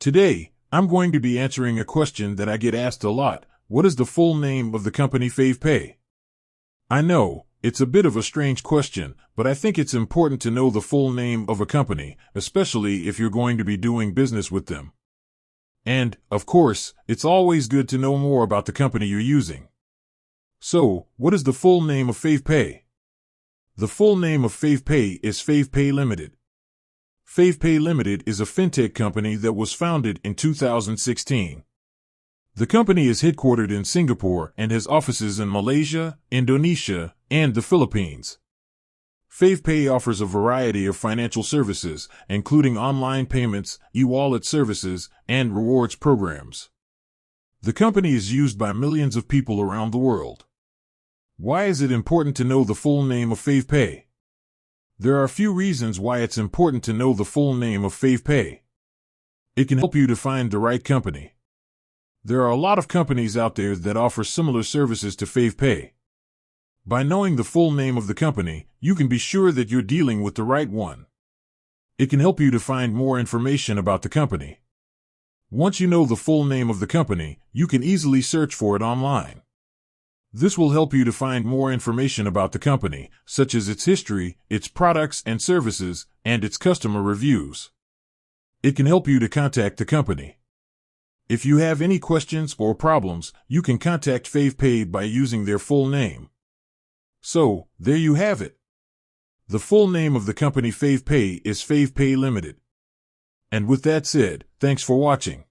Today, I'm going to be answering a question that I get asked a lot. What is the full name of the company Favepay? I know, it's a bit of a strange question, but I think it's important to know the full name of a company, especially if you're going to be doing business with them. And, of course, it's always good to know more about the company you're using. So, what is the full name of Favepay? The full name of Favepay is Favepay Limited. Favepay Limited is a fintech company that was founded in 2016. The company is headquartered in Singapore and has offices in Malaysia, Indonesia, and the Philippines. Favepay offers a variety of financial services, including online payments, e-wallet services, and rewards programs. The company is used by millions of people around the world. Why is it important to know the full name of Favepay? There are a few reasons why it's important to know the full name of Favepay. It can help you to find the right company. There are a lot of companies out there that offer similar services to Favepay. By knowing the full name of the company, you can be sure that you're dealing with the right one. It can help you to find more information about the company. Once you know the full name of the company, you can easily search for it online. This will help you to find more information about the company, such as its history, its products and services, and its customer reviews. It can help you to contact the company. If you have any questions or problems, you can contact Favepay by using their full name. So, there you have it. The full name of the company Favepay is Favepay Limited. And with that said, thanks for watching.